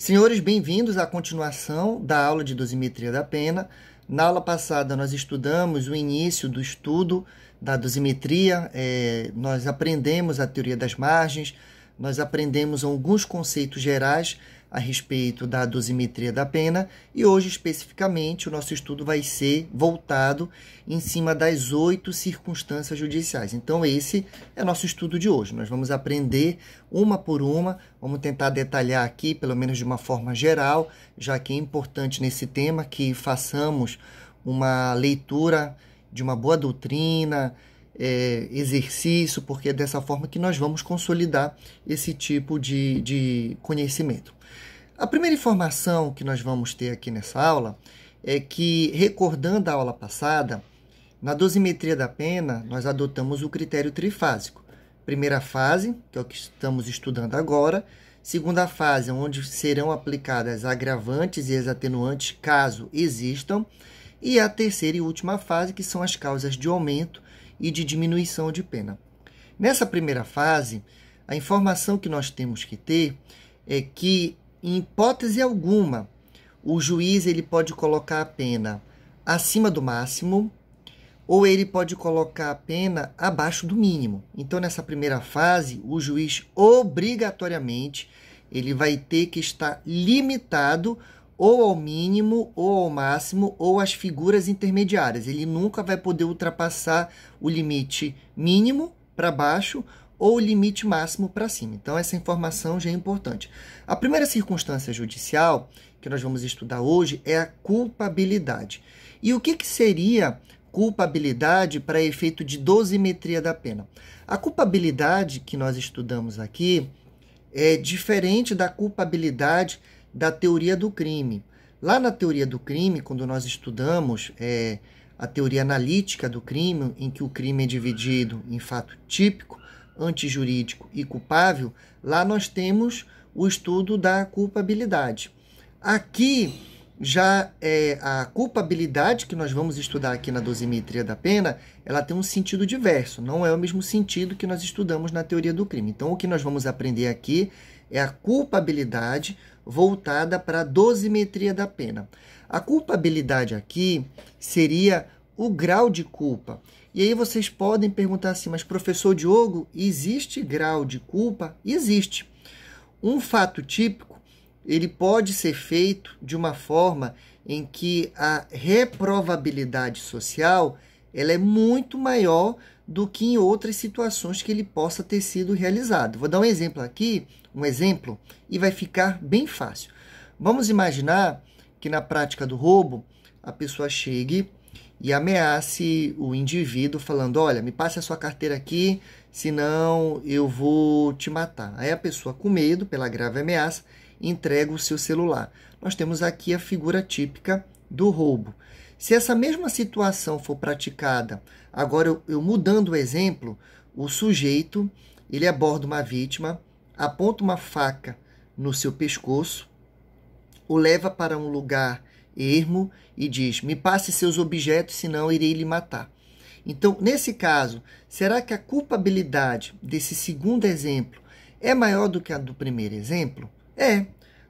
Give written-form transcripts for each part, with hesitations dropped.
Senhores, bem-vindos à continuação da aula de dosimetria da pena. Na aula passada, nós estudamos o início do estudo da dosimetria, nós aprendemos a teoria das margens, nós aprendemos alguns conceitos gerais a respeito da dosimetria da pena e hoje, especificamente, o nosso estudo vai ser voltado em cima das 8 circunstâncias judiciais. Então, esse é nosso estudo de hoje. Nós vamos aprender uma por uma, vamos tentar detalhar aqui, pelo menos de uma forma geral, já que é importante nesse tema que façamos uma leitura de uma boa doutrina, exercício, porque é dessa forma que nós vamos consolidar esse tipo de conhecimento. A primeira informação que nós vamos ter aqui nessa aula é que, recordando a aula passada, na dosimetria da pena, nós adotamos o critério trifásico. Primeira fase, que é o que estamos estudando agora. Segunda fase, onde serão aplicadas agravantes e as atenuantes, caso existam. E a terceira e última fase, que são as causas de aumento e de diminuição de pena. Nessa primeira fase, a informação que nós temos que ter é que, em hipótese alguma, o juiz ele pode colocar a pena acima do máximo ou ele pode colocar a pena abaixo do mínimo. Então, nessa primeira fase, o juiz obrigatoriamente ele vai ter que estar limitado ou ao mínimo, ou ao máximo, ou às figuras intermediárias. Ele nunca vai poder ultrapassar o limite mínimo para baixo ou o limite máximo para cima. Então, essa informação já é importante. A primeira circunstância judicial que nós vamos estudar hoje é a culpabilidade. E o que seria culpabilidade para efeito de dosimetria da pena? A culpabilidade que nós estudamos aqui é diferente da culpabilidade da teoria do crime. Lá na teoria do crime, quando nós estudamos a teoria analítica do crime, em que o crime é dividido em fato típico, antijurídico e culpável, lá nós temos o estudo da culpabilidade. Aqui, já a culpabilidade que nós vamos estudar aqui na dosimetria da pena, ela tem um sentido diverso, não é o mesmo sentido que nós estudamos na teoria do crime. Então, o que nós vamos aprender aqui é a culpabilidade voltada para a dosimetria da pena. A culpabilidade aqui seria o grau de culpa. E aí vocês podem perguntar assim, mas professor Diogo, existe grau de culpa? Existe. Um fato típico, ele pode ser feito de uma forma em que a reprovabilidade social ela é muito maior do que em outras situações que ele possa ter sido realizado. Vou dar um exemplo aqui, e vai ficar bem fácil. Vamos imaginar que na prática do roubo, a pessoa chegue e ameace o indivíduo falando, olha, me passe a sua carteira aqui, senão eu vou te matar. Aí a pessoa, com medo, pela grave ameaça, entrega o seu celular. Nós temos aqui a figura típica do roubo. Se essa mesma situação for praticada, agora eu mudando o exemplo, o sujeito, ele aborda uma vítima, aponta uma faca no seu pescoço, o leva para um lugar ermo e diz, me passe seus objetos, senão irei lhe matar. Então, nesse caso, será que a culpabilidade desse segundo exemplo é maior do que a do primeiro exemplo? É,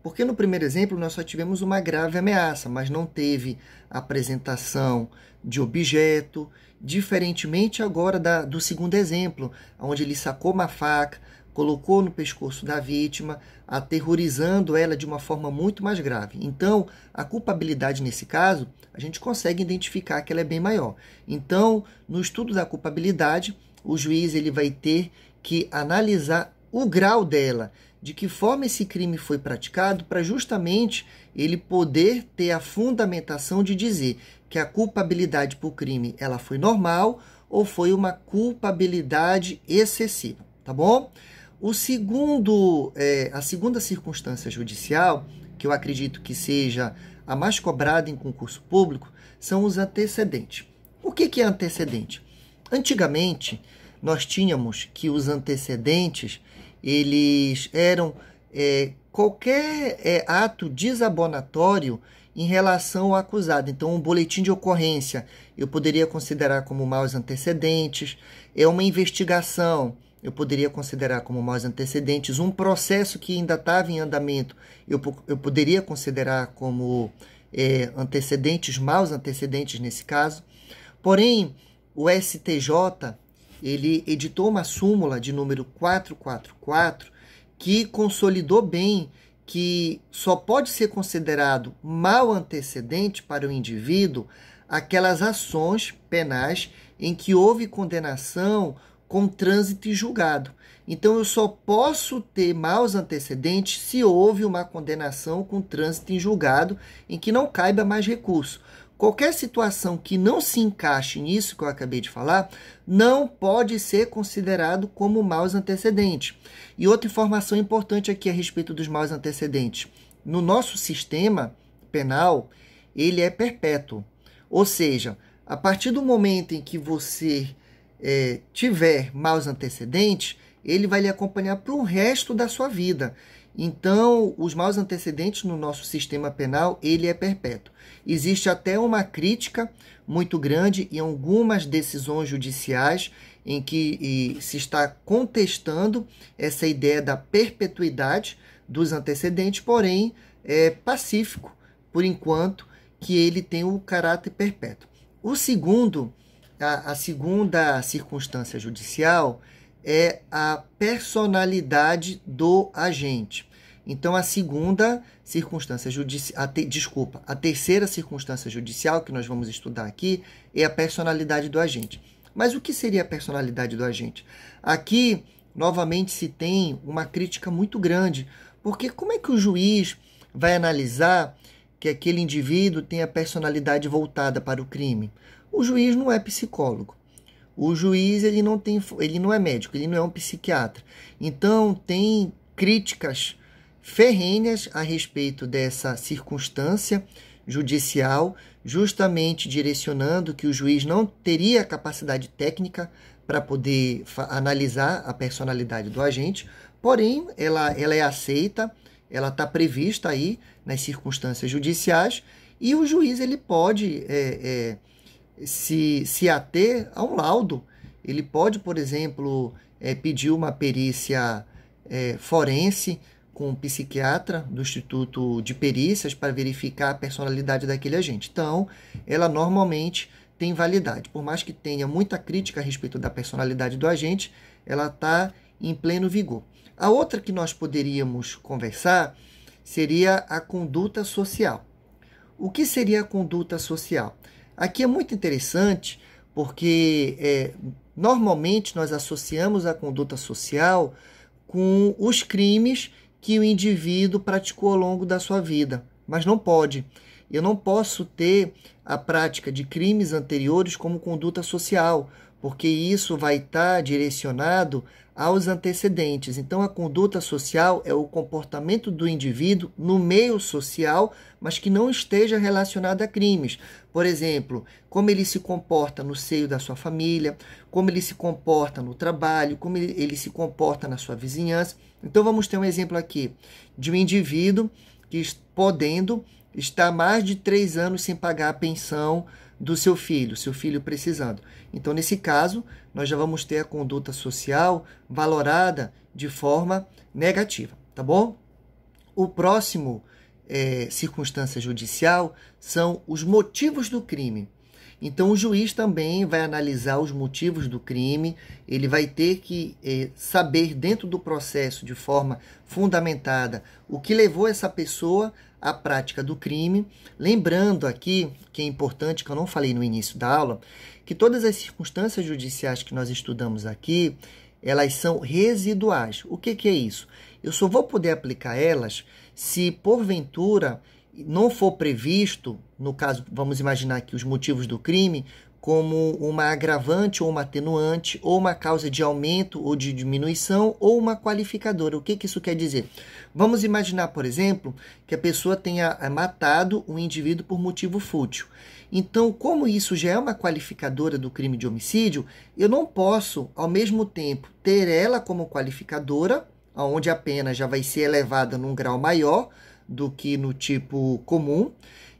porque no primeiro exemplo nós só tivemos uma grave ameaça, mas não teve apresentação de objeto, diferentemente agora do segundo exemplo, onde ele sacou uma faca, colocou no pescoço da vítima, aterrorizando ela de uma forma muito mais grave. Então, a culpabilidade nesse caso, a gente consegue identificar que ela é bem maior. Então, no estudo da culpabilidade, o juiz ele vai ter que analisar o grau dela, de que forma esse crime foi praticado, para justamente ele poder ter a fundamentação de dizer que a culpabilidade por crime ela foi normal ou foi uma culpabilidade excessiva, tá bom? A segunda circunstância judicial, que eu acredito que seja a mais cobrada em concurso público, são os antecedentes. O que é antecedente? Antigamente, nós tínhamos que os antecedentes, eles eram qualquer ato desabonatório em relação ao acusado. Então, um boletim de ocorrência eu poderia considerar como maus antecedentes, uma investigação eu poderia considerar como maus antecedentes. Um processo que ainda estava em andamento, eu poderia considerar como antecedentes, maus antecedentes nesse caso. Porém, o STJ, ele editou uma súmula de número 444, que consolidou bem que só pode ser considerado mau antecedente para o indivíduo aquelas ações penais em que houve condenação com trânsito em julgado. Então, eu só posso ter maus antecedentes se houve uma condenação com trânsito em julgado em que não caiba mais recurso. Qualquer situação que não se encaixe nisso que eu acabei de falar, não pode ser considerado como maus antecedentes. E outra informação importante aqui a respeito dos maus antecedentes. No nosso sistema penal, ele é perpétuo. Ou seja, a partir do momento em que você tiver maus antecedentes, ele vai lhe acompanhar para o resto da sua vida. Então, os maus antecedentes no nosso sistema penal, ele é perpétuo. Existe até uma crítica muito grande em algumas decisões judiciais em que se está contestando essa ideia da perpetuidade dos antecedentes, porém é pacífico, por enquanto, que ele tem o caráter perpétuo. A segunda circunstância judicial é a personalidade do agente. Então, a terceira circunstância judicial que nós vamos estudar aqui é a personalidade do agente. Mas o que seria a personalidade do agente? Aqui, novamente, se tem uma crítica muito grande, porque como é que o juiz vai analisar que aquele indivíduo tem a personalidade voltada para o crime? O juiz não é psicólogo. O juiz ele não é médico, ele não é um psiquiatra. Então, tem críticas ferrenhas a respeito dessa circunstância judicial, justamente direcionando que o juiz não teria capacidade técnica para poder analisar a personalidade do agente, porém, ela é aceita, ela está prevista aí nas circunstâncias judiciais, e o juiz ele pode se ater a um laudo. Ele pode, por exemplo, pedir uma perícia forense com um psiquiatra do Instituto de Perícias para verificar a personalidade daquele agente. Então, ela normalmente tem validade. Por mais que tenha muita crítica a respeito da personalidade do agente, ela está em pleno vigor. A outra que nós poderíamos conversar seria a conduta social. O que seria a conduta social? Aqui é muito interessante porque normalmente nós associamos a conduta social com os crimes que o indivíduo praticou ao longo da sua vida, mas não pode. Eu não posso ter a prática de crimes anteriores como conduta social, porque isso vai estar direcionado aos antecedentes. Então, a conduta social é o comportamento do indivíduo no meio social, mas que não esteja relacionado a crimes. Por exemplo, como ele se comporta no seio da sua família, como ele se comporta no trabalho, como ele se comporta na sua vizinhança. Então, vamos ter um exemplo aqui de um indivíduo que, podendo, está há mais de 3 anos sem pagar a pensão do seu filho precisando. Então, nesse caso, nós já vamos ter a conduta social valorada de forma negativa, tá bom? O próximo circunstância judicial são os motivos do crime. Então, o juiz também vai analisar os motivos do crime, ele vai ter que saber dentro do processo, de forma fundamentada, o que levou essa pessoa à prática do crime. Lembrando aqui, que é importante, que eu não falei no início da aula, que todas as circunstâncias judiciais que nós estudamos aqui, elas são residuais. O que é isso? Eu só vou poder aplicar elas se, porventura, não for previsto, no caso, vamos imaginar aqui os motivos do crime, como uma agravante ou uma atenuante, ou uma causa de aumento ou de diminuição, ou uma qualificadora. O que isso quer dizer? Vamos imaginar, por exemplo, que a pessoa tenha matado um indivíduo por motivo fútil. Então, como isso já é uma qualificadora do crime de homicídio, eu não posso, ao mesmo tempo, ter ela como qualificadora, onde a pena já vai ser elevada num grau maior do que no tipo comum,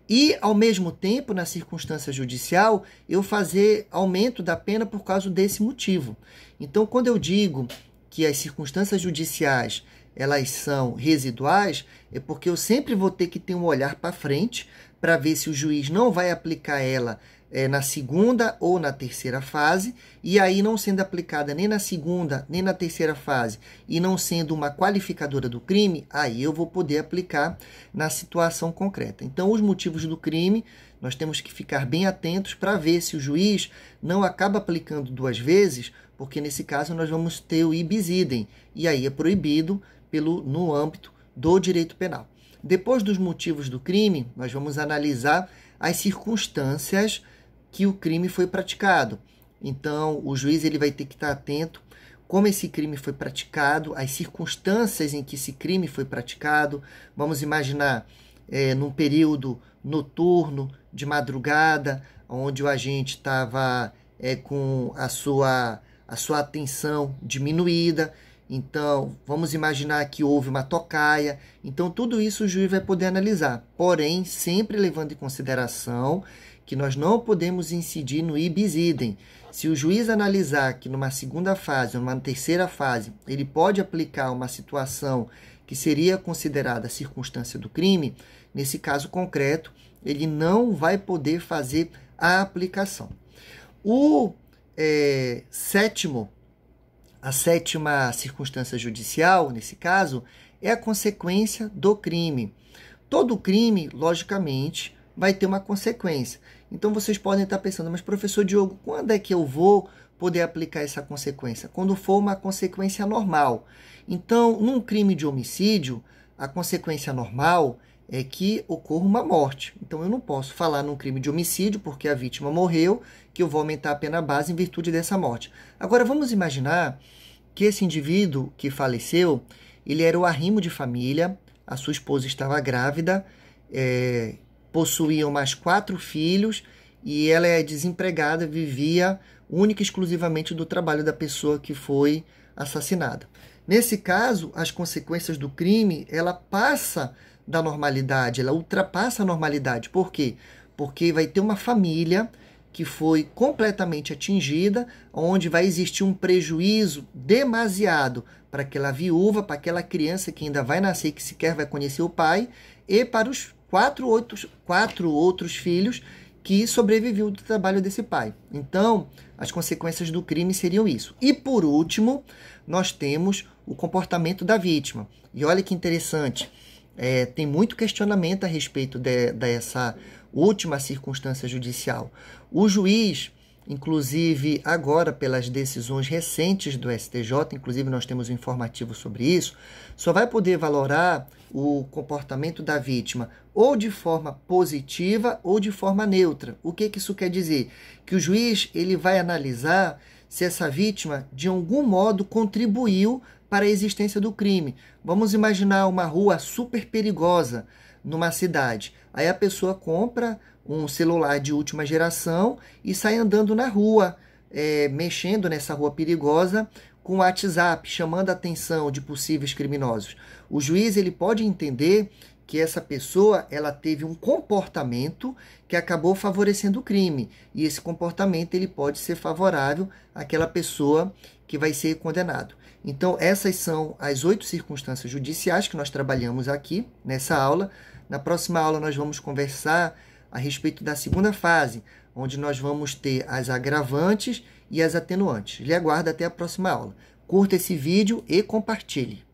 e, ao mesmo tempo, na circunstância judicial, eu fazer aumento da pena por causa desse motivo. Então, quando eu digo que as circunstâncias judiciais elas são residuais, é porque eu sempre vou ter que ter um olhar para frente para ver se o juiz não vai aplicar ela na segunda ou na terceira fase, e aí não sendo aplicada nem na segunda nem na terceira fase, e não sendo uma qualificadora do crime, aí eu vou poder aplicar na situação concreta. Então, os motivos do crime, nós temos que ficar bem atentos para ver se o juiz não acaba aplicando duas vezes, porque nesse caso nós vamos ter o ibis idem, e aí é proibido no âmbito do direito penal. Depois dos motivos do crime, nós vamos analisar as circunstâncias que o crime foi praticado. Então, o juiz ele vai ter que estar atento como esse crime foi praticado, as circunstâncias em que esse crime foi praticado. Vamos imaginar num período noturno, de madrugada, onde o agente estava com a sua atenção diminuída. Então, vamos imaginar que houve uma tocaia. Então, tudo isso o juiz vai poder analisar. Porém, sempre levando em consideração que nós não podemos incidir no ibis idem. Se o juiz analisar que numa segunda fase, numa terceira fase, ele pode aplicar uma situação que seria considerada circunstância do crime, nesse caso concreto, ele não vai poder fazer a aplicação. A sétima circunstância judicial, nesse caso, é a consequência do crime. Todo crime, logicamente, vai ter uma consequência. Então, vocês podem estar pensando, mas professor Diogo, quando é que eu vou poder aplicar essa consequência? Quando for uma consequência normal. Então, num crime de homicídio, a consequência normal é que ocorra uma morte. Então, eu não posso falar num crime de homicídio, porque a vítima morreu, que eu vou aumentar a pena base em virtude dessa morte. Agora, vamos imaginar que esse indivíduo que faleceu, ele era o arrimo de família, a sua esposa estava grávida, possuíam mais 4 filhos e ela é desempregada, vivia única e exclusivamente do trabalho da pessoa que foi assassinada. Nesse caso, as consequências do crime, ela passa da normalidade, ela ultrapassa a normalidade. Por quê? Porque vai ter uma família que foi completamente atingida, onde vai existir um prejuízo demasiado para aquela viúva, para aquela criança que ainda vai nascer, que sequer vai conhecer o pai, e para os 4 outros filhos que sobreviviam do trabalho desse pai. Então, as consequências do crime seriam isso. E, por último, nós temos o comportamento da vítima. E olha que interessante, tem muito questionamento a respeito dessa última circunstância judicial. O juiz, inclusive agora pelas decisões recentes do STJ, inclusive nós temos um informativo sobre isso, só vai poder valorar o comportamento da vítima ou de forma positiva ou de forma neutra. O que isso quer dizer? Que o juiz ele vai analisar se essa vítima de algum modo contribuiu para a existência do crime. Vamos imaginar uma rua super perigosa numa cidade. Aí a pessoa compra um celular de última geração e sai andando na rua, mexendo nessa rua perigosa com o WhatsApp, chamando a atenção de possíveis criminosos. O juiz ele pode entender que essa pessoa ela teve um comportamento que acabou favorecendo o crime. E esse comportamento ele pode ser favorável àquela pessoa que vai ser condenado. Então, essas são as 8 circunstâncias judiciais que nós trabalhamos aqui nessa aula. Na próxima aula, nós vamos conversar a respeito da segunda fase, onde nós vamos ter as agravantes e as atenuantes. Lhe aguardo até a próxima aula. Curta esse vídeo e compartilhe.